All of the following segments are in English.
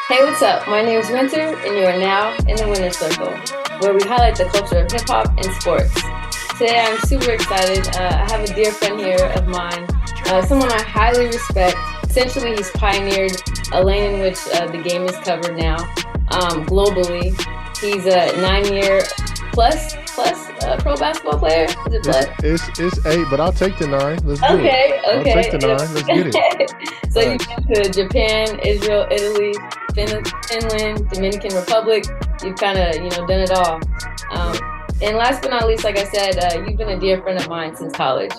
Hey, what's up? My name is Wynner, and you are now in the Wynner Circle, where we highlight the culture of hip-hop and sports. Today, I'm super excited. I have a dear friend here of mine, someone I highly respect. Essentially, he's pioneered a lane in which the game is covered now globally. He's a 9-year plus pro basketball player. Is it plus? It's 8, but I'll take the 9. Let's do it. I'll take the 9. Let's get it. So you've been to Japan, Israel, Italy, Finland, Dominican Republic. You've kind of, done it all. And last but not least, like I said, you've been a dear friend of mine since college.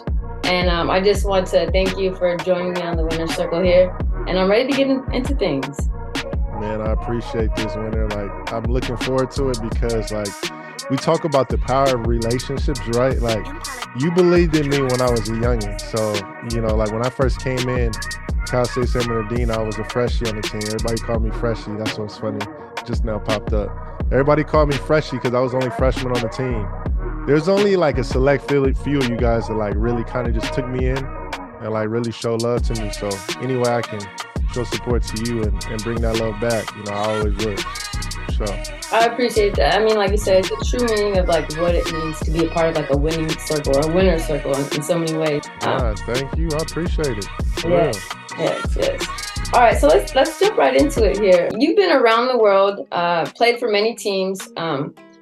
And I just want to thank you for joining me on the Wynner Circle here. And I'm ready to get into things. Man, I appreciate this, Wynner. Like, I'm looking forward to it because, like, we talk about the power of relationships, right? Like, you believed in me when I was a youngin'. So, like when I first came in, Cal State San Bernardino, I was a freshie on the team. Everybody called me Freshie. That's what's funny. Just now popped up. Everybody called me Freshie because I was the only freshman on the team. There's only like a select few of you guys that like really kind of just took me in and like really show love to me. So any way I can show support to you and bring that love back, I always would. So I appreciate that. I mean, like you said, it's a true meaning of like what it means to be a part of like a winning circle or a winner circle in so many ways. Thank you. I appreciate it. Yeah. Yes. All right, so let's jump right into it here. You've been around the world, played for many teams.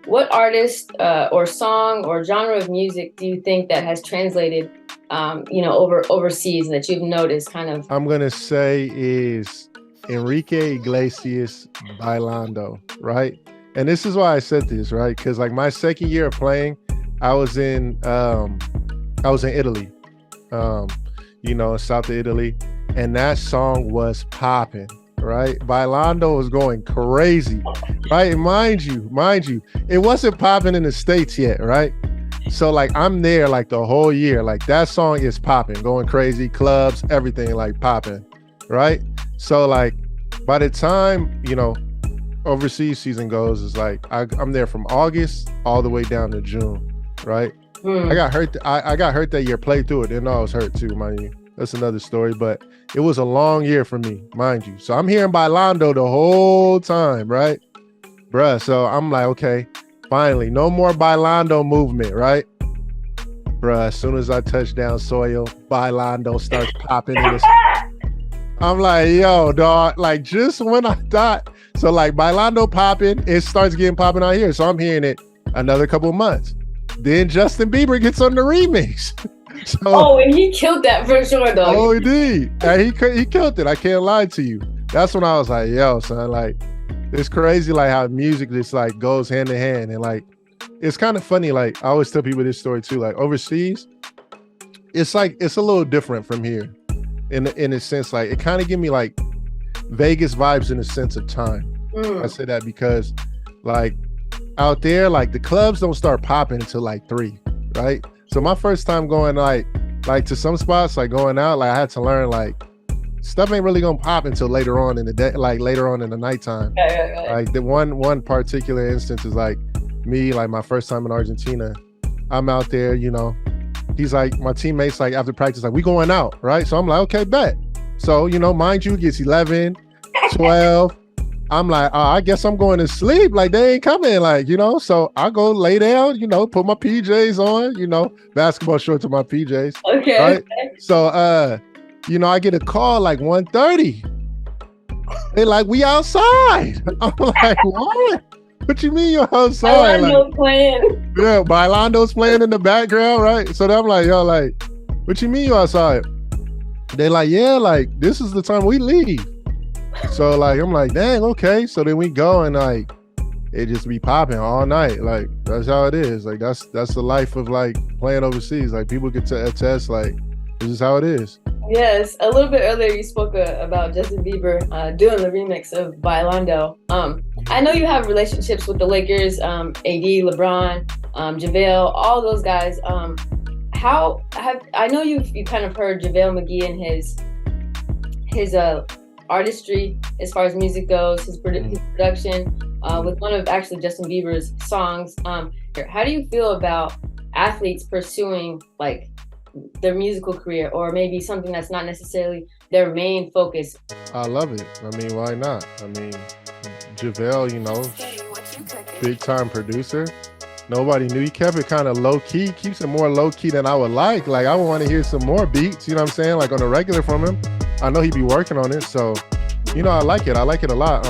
What artist or song or genre of music do you think that has translated, overseas that you've noticed kind of? I'm gonna say is Enrique Iglesias, Bailando, right? And this is why I said this, right? Because like my second year of playing, I was in Italy, south of Italy, and that song was popping, right? Bailando was going crazy, right? And mind you, it wasn't popping in the States yet, right? So like I'm there like the whole year, like that song is popping, going crazy, clubs, everything like popping, right? So like by the time, overseas season goes, it's like I'm there from August all the way down to June, right? I got hurt. I got hurt that year, played through it. Didn't know I was hurt too, mind you. That's another story, but it was a long year for me, mind you. So I'm hearing Bailando the whole time, right? Bruh, so I'm like, okay, finally, no more Bailando movement, right? Bruh, as soon as I touch down soil, Bailando starts popping in this. I'm like, yo, dog, like just when I thought, so like Bailando popping, it starts getting popping out here. So I'm hearing it another couple of months. Then Justin Bieber gets on the remix. And he killed that for sure, though. Oh, he did. And he killed it. I can't lie to you. That's when I was like, yo, son, like, it's crazy, like, how music just, like, goes hand in hand. And, like, it's kind of funny. Like, I always tell people this story, too. Like, overseas, it's, like, it's a little different from here in a sense. Like, it kind of give me, like, Vegas vibes in a sense of time. I say that because, like, out there, like, the clubs don't start popping until, like, 3, right? So my first time going like to some spots, like going out, like I had to learn like stuff ain't really gonna pop until later on in the day, like later on in the nighttime. Right. Like the one particular instance is like me, like my first time in Argentina. I'm out there, he's like, my teammates like after practice, like we going out, right? So I'm like, okay, bet. So, mind you, it gets 11, 12. I'm like, I guess I'm going to sleep. Like they ain't coming, like, so I go lay down, put my PJs on, basketball shorts to my PJs. Okay. Right? So, I get a call like 1:30. They like, we outside. I'm like, what? What you mean you're outside? Bailando's playing. Yeah, Bailando's playing in the background, right? So I'm like, yo, like, what you mean you outside? They like, yeah, like, this is the time we leave. So like I'm like, dang, okay. So then we go and like it just be popping all night. Like that's how it is. Like that's the life of like playing overseas. Like people get to attest like this is how it is. Yes, a little bit earlier you spoke about Justin Bieber doing the remix of Bailando. I know you have relationships with the Lakers, AD, LeBron, JaVale, all those guys. I know you kind of heard JaVale McGee and his artistry as far as music goes, his production with one of actually Justin Bieber's songs. How do you feel about athletes pursuing like their musical career, or maybe something that's not necessarily their main focus? I love it. I mean, why not? I mean, JaVale, you know, big time producer. Nobody knew. He kept it kind of low key, keeps it more low key than I would like. Like, I would want to hear some more beats, you know what I'm saying? Like on a regular from him. I know he'd be working on it. So, you know, I like it. I like it a lot.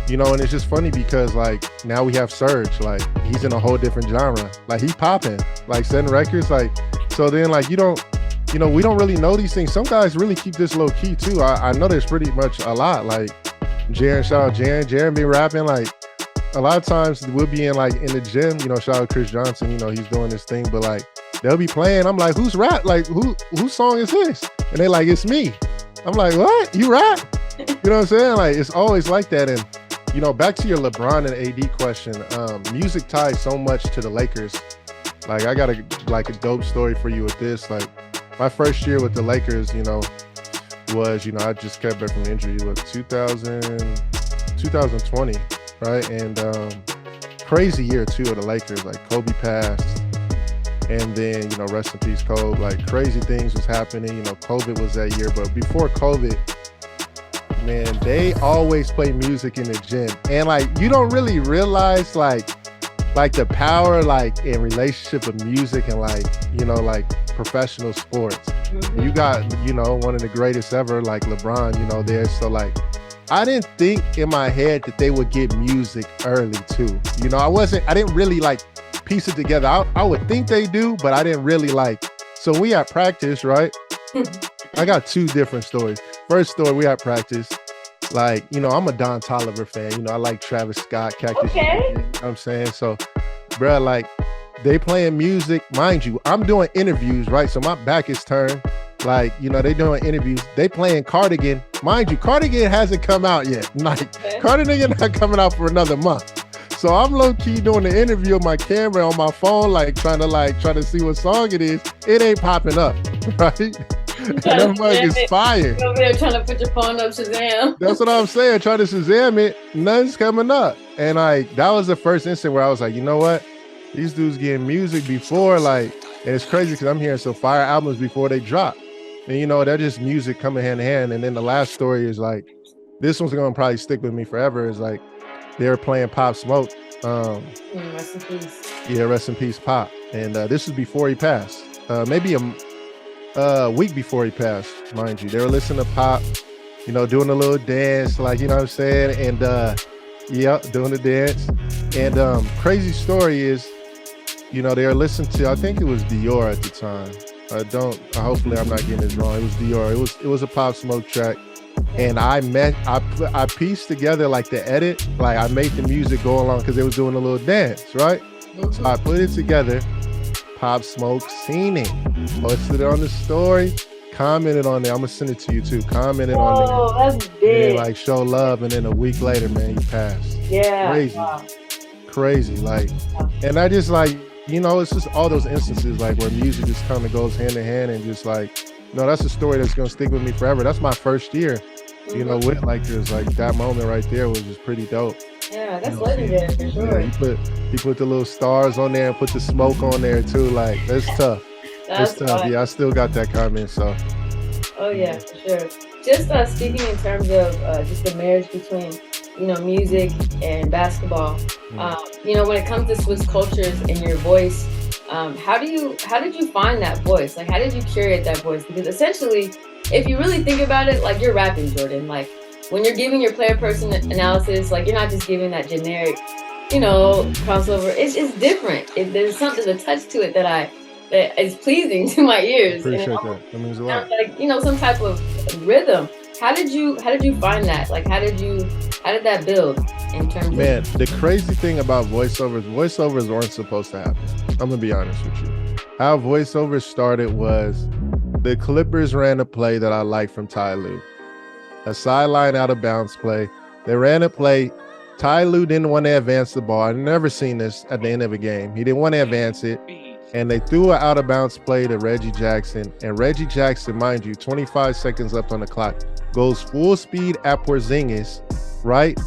You know, and it's just funny because like now we have Surge, like he's in a whole different genre. Like he popping, like setting records. Like, so then like we don't really know these things. Some guys really keep this low key too. I know there's pretty much a lot. Like Jaren, shout out Jaren be rapping. Like a lot of times we'll be in the gym, you know, shout out Chris Johnson, you know, he's doing this thing, but like they'll be playing. I'm like, who's rap? Like whose song is this? And they like, it's me. I'm like, what? You rap? You know what I'm saying? Like it's always like that. And you know, back to your LeBron and AD question, music ties so much to the Lakers. Like I got a dope story for you with this. Like my first year with the Lakers, you know, was, you know, I just came back from injury. It was 2020, right? And crazy year too of the Lakers. Like Kobe passed, and then, you know, rest in peace, Kobe. Like crazy things was happening. You know, COVID was that year, but before COVID, man, they always play music in the gym, and like you don't really realize like the power like in relationship of music and like, you know, like professional sports. Mm-hmm. You got, you know, one of the greatest ever, like LeBron, you know, there. So like I didn't think in my head that they would get music early too. You know, I didn't really like piece it together. I would think they do, but I didn't really like. So we at practice, right? I got two different stories. First story, we at practice. Like, you know, I'm a Don Toliver fan. You know, I like Travis Scott, Cactus. Okay. You know what I'm saying? So, bro, like, they playing music. Mind you, I'm doing interviews, right? So my back is turned. Like, you know, they doing interviews. They playing Cardigan. Mind you, Cardigan hasn't come out yet. Like, okay. Cardigan not coming out for another month. So I'm low-key doing the interview on my camera, on my phone, like, trying to see what song it is. It ain't popping up, right? And that mug is fire. You're over there trying to put your phone up Shazam. That's what I'm saying. Trying to Shazam it, nothing's coming up. And like that was the first instant where I was like, you know what? These dudes getting music before, like, and it's crazy because I'm hearing some fire albums before they drop. And you know, they're just music coming hand in hand. And then the last story is like, this one's gonna probably stick with me forever. Is like they were playing Pop Smoke. Rest in peace. Yeah, rest in peace, Pop. And this was before he passed. Maybe a week before he passed, mind you. They were listening to Pop, you know, doing a little dance, like, you know what I'm saying? And yeah, doing the dance. And crazy story is, you know, they were listening to, I think it was Dior at the time. Hopefully I'm not getting this wrong. It was Dior. It was a Pop Smoke track. And I pieced together like the edit, like I made the music go along because they was doing a little dance, right? Mm-hmm. So I put it together. Pop Smoke seen it, posted it on the story, commented on there. I'm gonna send it to you too. Commented on there. Oh, that's big. And like show love, and then a week later, man, he passed. Yeah. Crazy. Wow. Crazy. Like, and I just like, you know, it's just all those instances like where music just kind of goes hand in hand, and just like, no, that's a story that's gonna stick with me forever. That's my first year, you know, with Lakers. Like that moment right there was just pretty dope. Yeah, that's legendary for sure. Yeah, he put the little stars on there and put the smoke on there too. Like that's tough. That's tough. Fun. Yeah, I still got that comment. So. Oh yeah, for sure. Just speaking in terms of just the marriage between, you know, music and basketball. You know, when it comes to Swish Cultures and your voice, how did you find that voice? Like, how did you curate that voice? Because essentially, if you really think about it, like you're rapping, Jordan. Like when you're giving your player person analysis, like you're not just giving that generic, you know, crossover. It's different. There's something, a touch to it that is pleasing to my ears. Appreciate that. That means a lot. Like, you know, some type of rhythm. How did you find that? Like, how did that build in terms Man, the crazy thing about voiceovers weren't supposed to happen. I'm gonna be honest with you. How voiceovers started was the Clippers ran a play that I liked from Ty Lue. A sideline out of bounds play. They ran a play. Ty Lue didn't want to advance the ball. I've never seen this at the end of a game. He didn't want to advance it. And they threw an out of bounds play to Reggie Jackson. And Reggie Jackson, mind you, 25 seconds left on the clock, goes full speed at Porzingis, right?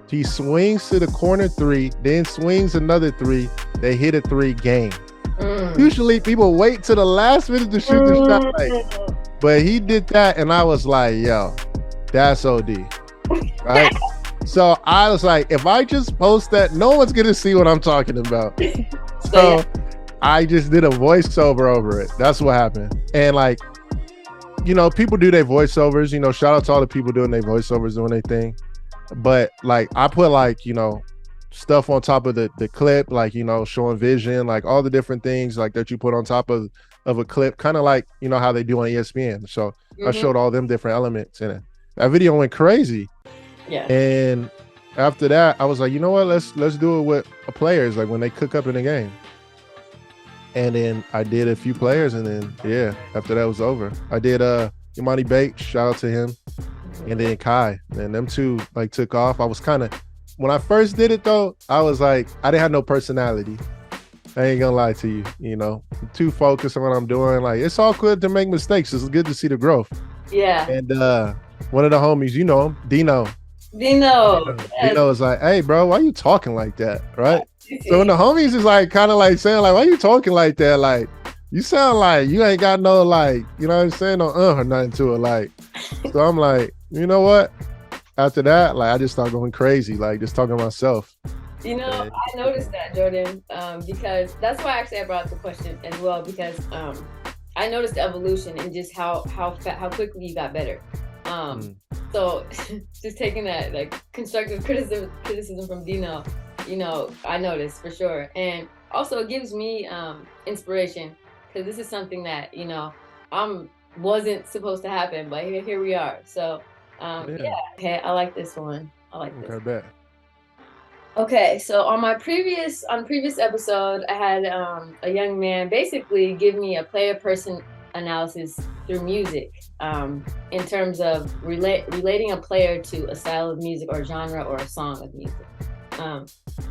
He swings to the corner three, then swings another three. They hit a three game. Usually people wait to the last minute to shoot the shot, like, but he did that, and I was like, yo, that's OD, right? So I was like, if I just post that, no one's gonna see what I'm talking about. So I just did a voiceover over it. That's what happened. And like, you know, people do their voiceovers, you know, shout out to all the people doing their voiceovers, doing their thing. But like, I put like, you know, stuff on top of the clip, like, you know, showing vision, like all the different things like that you put on top of a clip, kind of like, you know, how they do on ESPN. So I showed all them different elements in it. That video went crazy. Yeah. And after that, I was like, you know what, let's do it with players, like when they cook up in the game. And then I did a few players, and then yeah, after that was over. I did Imani Bates, shout out to him, and then Kai. And them two like took off. I was kind of, when I first did it though, I was like, I didn't have no personality. I ain't gonna lie to you, you know, I'm too focused on what I'm doing. Like, it's all good to make mistakes. It's good to see the growth. Yeah. And one of the homies, you know him, Dino is like, hey bro, why you talking like that, right? So when the homies is like kind of like saying like, why you talking like that, like you sound like you ain't got no, like, you know what I'm saying, no or nothing to it, like. So I'm like, you know what, after that, like I just started going crazy, like just talking to myself. You know, I noticed that, Jordan, because that's why actually I brought up the question as well, because I noticed the evolution and just how quickly you got better. So just taking that like constructive criticism from Dino, you know, I noticed for sure. And also it gives me inspiration, because this is something that, you know, wasn't supposed to happen, but here we are. So yeah. Okay, I like this one. I like this. Okay, bet. Okay, so on previous episode, I had a young man basically give me a player-person analysis through music, in terms of relating a player to a style of music or genre or a song of music.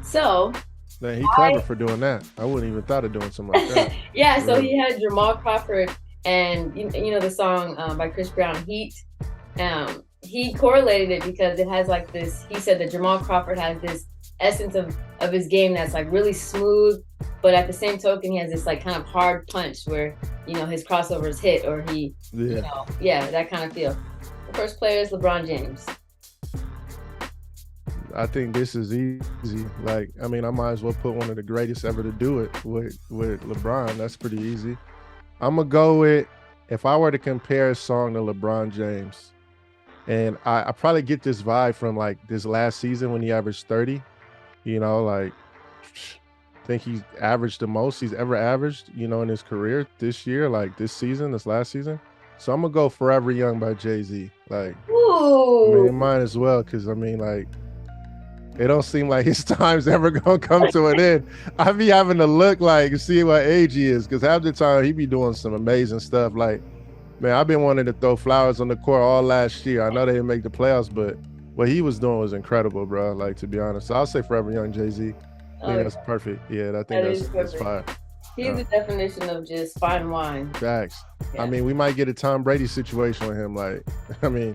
So man, he's clever for doing that. I wouldn't even thought of doing something like that. Yeah, so he had Jamal Crawford and you know the song by Chris Brown, Heat. He correlated it because it has like this, he said that Jamal Crawford has this essence of his game that's like really smooth, but at the same token he has this like kind of hard punch where, you know, his crossovers hit, or he, you know, that kind of feel. The first player is LeBron James. I think this is easy. Like, I mean, I might as well put one of the greatest ever to do it with LeBron. That's pretty easy. I'm gonna go with, if I were to compare a song to LeBron James, and I probably get this vibe from like this last season when he averaged 30. You know, like, I think he averaged the most he's ever averaged, you know, in his career this year, like this season, this last season. So I'm gonna go Forever Young by Jay-Z. Like, ooh. I mean, it might as well, because I mean, like, it don't seem like his time's ever gonna come to an end. I be having to look like, see what age he is, because half the time he be doing some amazing stuff. Like, man, I've been wanting to throw flowers on the court all last year. I know they didn't make the playoffs, but what he was doing was incredible, bro. Like, to be honest, so I'll say Forever Young, Jay-Z. I think that's perfect. Yeah, I think that's fine. He's the definition of just fine wine. Facts. Yeah. I mean, we might get a Tom Brady situation with him. Like, I mean,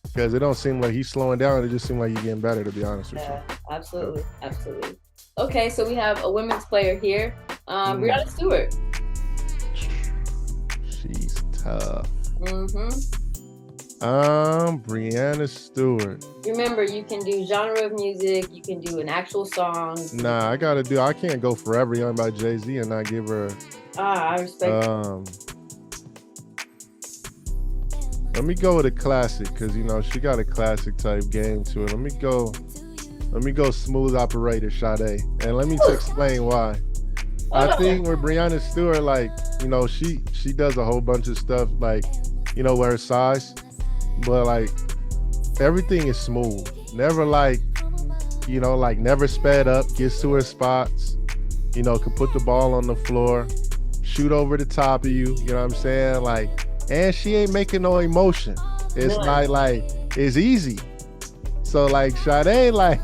because it don't seem like he's slowing down. It just seems like he's getting better, to be honest with you. Absolutely. Absolutely. Okay, so we have a women's player here, Breanna Stewart. She's tough. Mm-hmm. Breanna Stewart. Remember, you can do genre of music, you can do an actual song. Nah, I can't go Forever Young by Jay-Z and not give her. I respect. Let me go with a classic, because you know she got a classic type game to it. Let me go Smooth Operator, Sade, and let me explain why. I think with Breanna Stewart, like, you know, she does a whole bunch of stuff, like, you know, with her size, but like everything is smooth. Never like, you know, like never sped up, gets to her spots, you know, can put the ball on the floor, shoot over the top of you, you know what I'm saying? Like, and she ain't making no emotion. It's not like, it's easy. So like Sade, like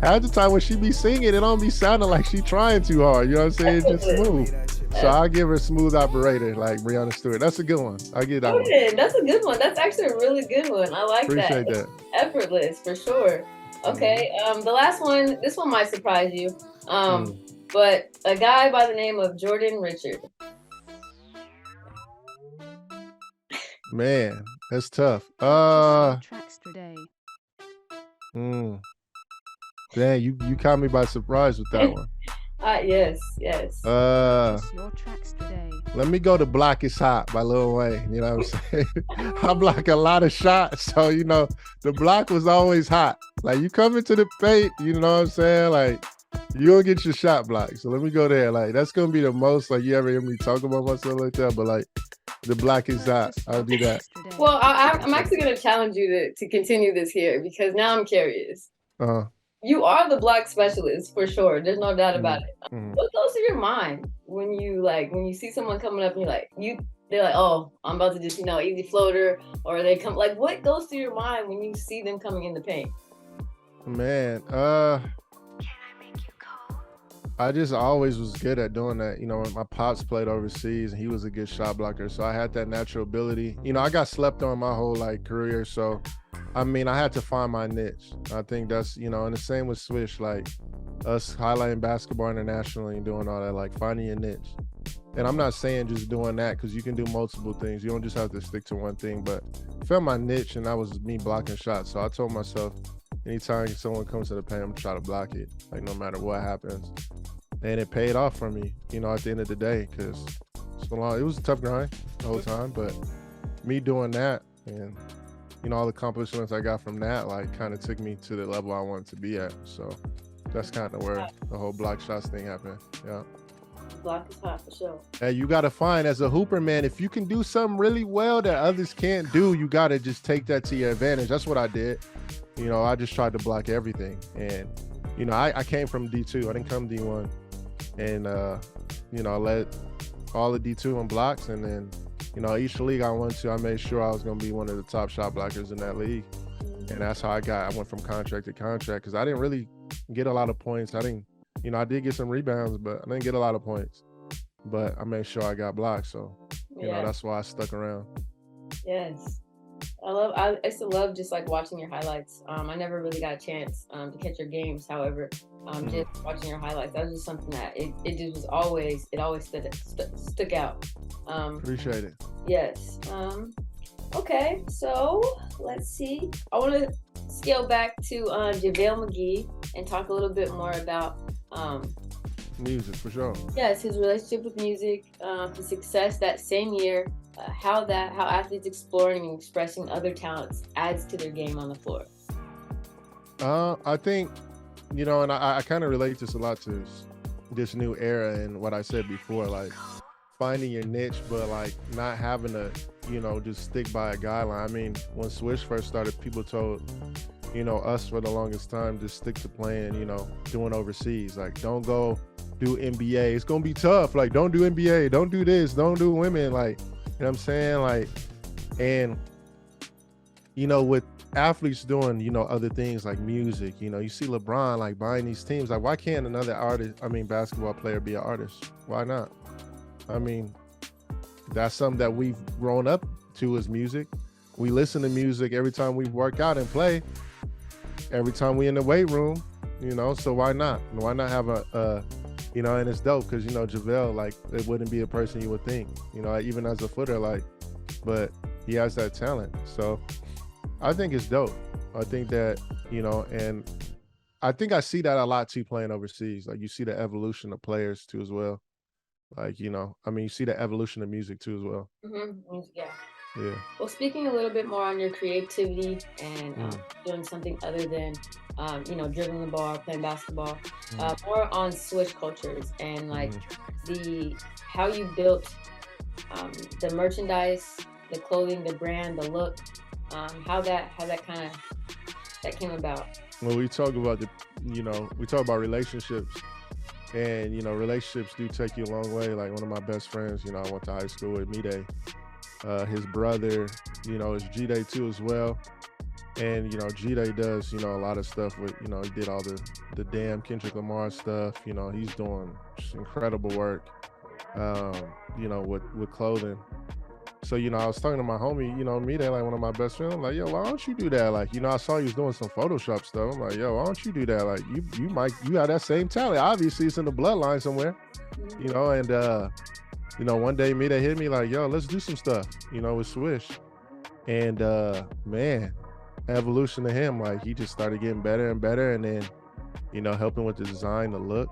half the time when she be singing, it don't be sounding like she trying too hard. You know what I'm saying? It's just smooth. So I'll give her Smooth Operator, like Breanna Stewart. That's a good one. I'll get that one. That's a good one. That's actually a really good one. I like that. Appreciate that. Effortless, for sure. Okay, the last one, this one might surprise you. But a guy by the name of Jordan Richard. Man, that's tough. Dang, you caught me by surprise with that one. Yes. Let me go to Block is Hot by Lil Wayne. You know what I'm saying? I block a lot of shots. So, you know, the block was always hot. Like, you come into the paint, you know what I'm saying? Like, you'll get your shot blocked. So let me go there. Like, that's going to be the most, like, you ever hear me talk about myself like that. But, like, the block is hot. I'll do that. Well, I'm actually going to challenge you to continue this here because now I'm curious. You are the block specialist for sure. There's no doubt about it. What goes through your mind when you see someone coming up and they're like, oh, I'm about to just, easy floater, or they come, like, what goes through your mind when you see them coming in the paint? Man, I just always was good at doing that. You know, my pops played overseas and he was a good shot blocker. So I had that natural ability. You know, I got slept on my whole career. So, I mean, I had to find my niche. I think that's, and the same with Swish, like us highlighting basketball internationally and doing all that, like finding your niche. And I'm not saying just doing that because you can do multiple things. You don't just have to stick to one thing, but I found my niche and that was me blocking shots. So I told myself, anytime someone comes to the paint, I'm gonna try to block it, like no matter what happens. And it paid off for me, at the end of the day, because it was a tough grind the whole time, but me doing that and, all the accomplishments I got from that, kind of took me to the level I wanted to be at. So that's kind of where the whole block shots thing happened. Yeah. Block is hot for sure. Hey, you got to find, as a hooper, man, if you can do something really well that others can't do, you got to just take that to your advantage. That's what I did. I just tried to block everything. And, I came from D2. I didn't come D1. And, I led all the D2 on blocks. And then, each league I went to, I made sure I was going to be one of the top shot blockers in that league. And that's how I went from contract to contract because I didn't really get a lot of points. I did get some rebounds, but I didn't get a lot of points. But I made sure I got blocked. So, that's why I stuck around. Yes. I used to love just watching your highlights. I never really got a chance to catch your games. However, just watching your highlights, that was just something that it just was always stuck out. Appreciate it. Yes. Okay, so let's see. I want to scale back to JaVale McGee and talk a little bit more about music, for sure. Yes, his relationship with music, his success that same year, how athletes exploring and expressing other talents adds to their game on the floor. I think, and I kind of relate this a lot to this new era and what I said before, finding your niche, but not having to, just stick by a guideline. I mean, when Swish first started, people told, us for the longest time, just stick to playing, doing overseas. Don't go do NBA. It's going to be tough. Don't do NBA. Don't do this. Don't do women. You know what I'm saying? And, with athletes doing, other things like music, you see LeBron, buying these teams. Why can't another basketball player be an artist? Why not? I mean, that's something that we've grown up to is music. We listen to music every time we work out and play, every time we in the weight room, so why not? Why not have and it's dope because, JaVale, it wouldn't be a person you would think, even as a footer, but he has that talent. So I think it's dope. I think that, and I think I see that a lot too playing overseas. You see the evolution of players too as well. You see the evolution of music too as well. Mm-hmm. Yeah. Yeah. Well, speaking a little bit more on your creativity and doing something other than, dribbling the ball, playing basketball, more on Swish Cultures and how you built the merchandise, the clothing, the brand, the look, how that came about. Well, we talk about we talk about relationships. And, relationships do take you a long way. One of my best friends, I went to high school with Mide. His brother, is G-Day too as well. And, G-Day does, a lot of stuff with, he did all the damn Kendrick Lamar stuff. He's doing incredible work, with clothing. So, I was talking to my homie, Mide, like one of my best friends. I'm like, yo, why don't you do that? Like, I saw you was doing some Photoshop stuff. I'm like, yo, why don't you do that? Like, you have that same talent. Obviously, it's in the bloodline somewhere, and one day Mide hit me like, yo, let's do some stuff, with Swish. And man, evolution to him, like he just started getting better and better, and then, helping with the design, the look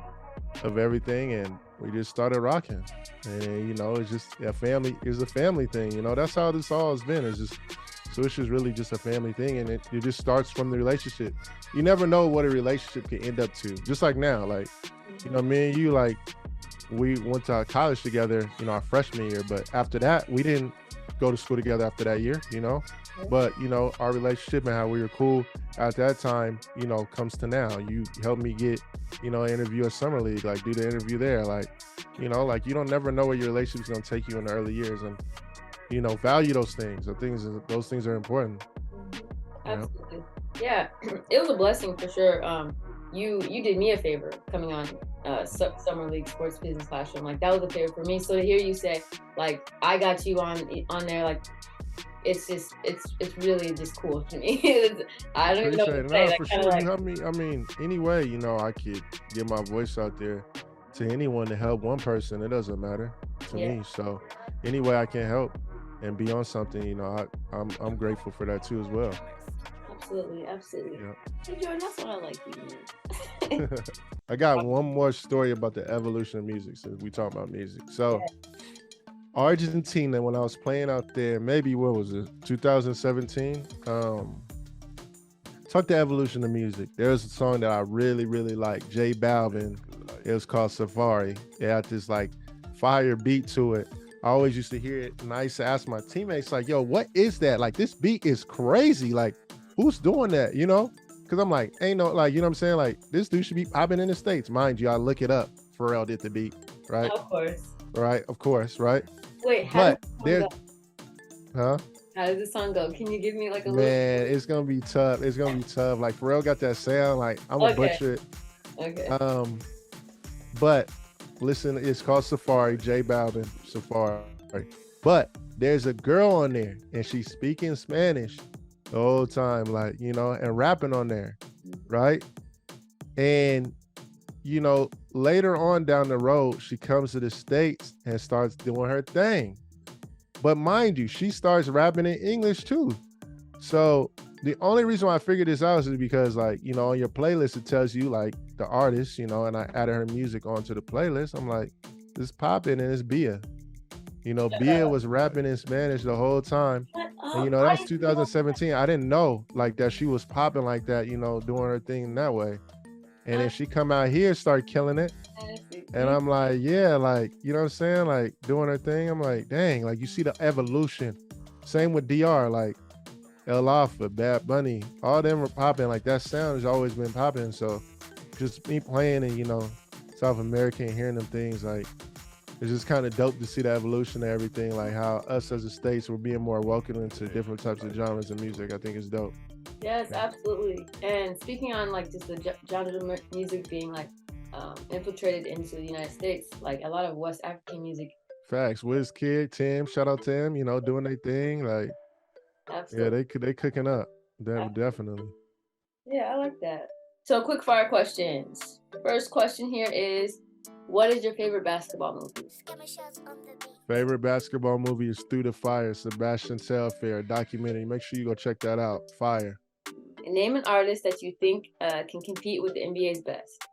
of everything, and we just started rocking. And it's just a family thing. That's how this all has been. It's just Swish is really just a family thing, and it just starts from the relationship. You never know what a relationship can end up to. Just like now, like me and you, like we went to college together, our freshman year, but after that we didn't go to school together after that year, but our relationship and how we were cool at that time, comes to now. You helped me get, an interview at Summer League, like do the interview there, like, like you don't never know where your relationship's gonna take you in the early years, and value those things. Those things are important. Absolutely. Yeah, it was a blessing for sure. You did me a favor coming on Summer League Sports Business Classroom. Like that was a favor for me. So to hear you say, like, I got you on there, like it's really just cool to me. I don't even know what to say. For sure. You helped me. I mean, anyway, I could get my voice out there to anyone to help one person. It doesn't matter to me. So any way I can help and be on something, I'm grateful for that too as well. Absolutely. Yeah. Hey, Jordan, that's what I like you. I got one more story about the evolution of music since we talk about music. So Argentina, when I was playing out there, maybe what was it, 2017? Talk the evolution of music. There's a song that I really, really like, J Balvin. It was called Safari. It had this like fire beat to it. I always used to hear it, and I used to ask my teammates, like, yo, what is that? Like, this beat is crazy. Like, who's doing that, Because I'm like, ain't no, like, what I'm saying? Like, this dude should be popping in the States. Mind you, I look it up. Pharrell did the beat, right? Of course. Right, of course, right? Wait, how does the song go? Can you give me like a little? Man, it's gonna be tough. Like Pharrell got that sound. Like I'm gonna butcher it. Okay. But listen, it's called Safari. J Balvin, Safari. But there's a girl on there, and she's speaking Spanish the whole time, like and rapping on there, right? And later on down the road, she comes to the States and starts doing her thing. But mind you, she starts rapping in English too. So the only reason why I figured this out is because, like, on your playlist, it tells you like the artist, and I added her music onto the playlist. I'm like, this popping, and it's Bia. Bia was rapping in Spanish the whole time. And that's 2017. I didn't know like that she was popping like that, doing her thing that way. And then she come out here, start killing it. And I'm like, yeah, like, what I'm saying? Like doing her thing. I'm like, dang, like you see the evolution. Same with DR, like El Alfa, Bad Bunny, all them were popping. Like that sound has always been popping. So just me playing in, South America and hearing them things, like it's just kind of dope to see the evolution of everything. Like how us as a States, we're being more welcoming to different types of genres of music. I think it's dope. Yes, absolutely. And speaking on like just the genre of music being like infiltrated into the United States, like a lot of West African music. Facts. WizKid, Tim, shout out to him, doing their thing. Like, absolutely. Yeah, they cooking up. Definitely. Yeah, I like that. So quick fire questions. First question here is, what is your favorite basketball movie? Favorite basketball movie is Through the Fire, Sebastian Telfair documentary. Make sure you go check that out. Fire. Name an artist that you think can compete with the NBA's best.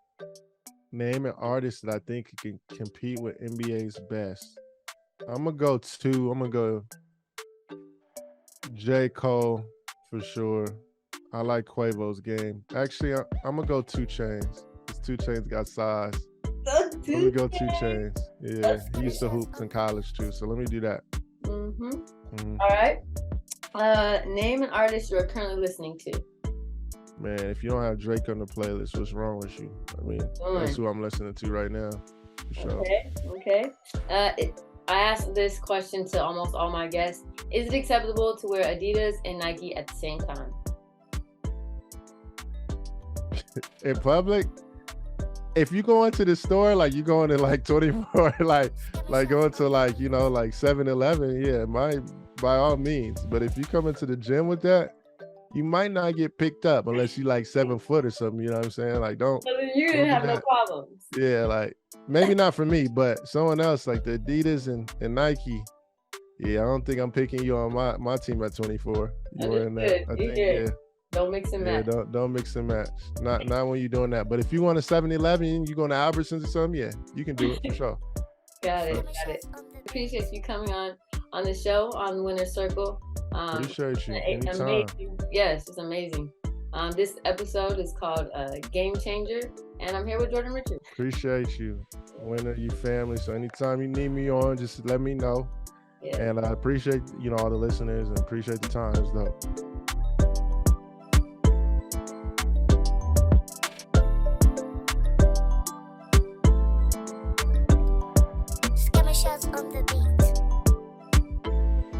Name an artist that I think can compete with NBA's best. I'm going to go J. Cole for sure. I like Quavo's game. Actually, I'm going to go 2 Chainz. 2 Chainz got size. Let me go 2 Chainz. Yeah, he used to hoop in college too, so let me do that. All right. Name an artist you are currently listening to. Man, if you don't have Drake on the playlist, what's wrong with you? I mean, that's who I'm listening to right now. For sure. Okay. I asked this question to almost all my guests. Is it acceptable to wear Adidas and Nike at the same time? In public? if you go into the store, like you going to like 24, like going to like, you know, like 7-Eleven, yeah, by all means. But if you come into the gym with that, you might not get picked up unless you like 7 foot or something. You know what I'm saying? Like, don't. So then you didn't have no problems. Yeah, like maybe not for me, but someone else like the Adidas and Nike. Yeah, I don't think I'm picking you on my team at 24. You were in that. I think, yeah. Don't mix and match. Yeah, don't mix and match. Not when you're doing that. But if you want a 7-Eleven, you going to Albertsons or something, yeah, you can do it for sure. Got it. Appreciate you coming on the show on Wynner Circle. Appreciate you. Amazing. Yes, it's amazing. This episode is called Game Changer, and I'm here with Jordan Richards. Appreciate you. Wynner, you family. So anytime you need me on, just let me know. Yeah. And I appreciate, you know, all the listeners and appreciate the time. It's dope.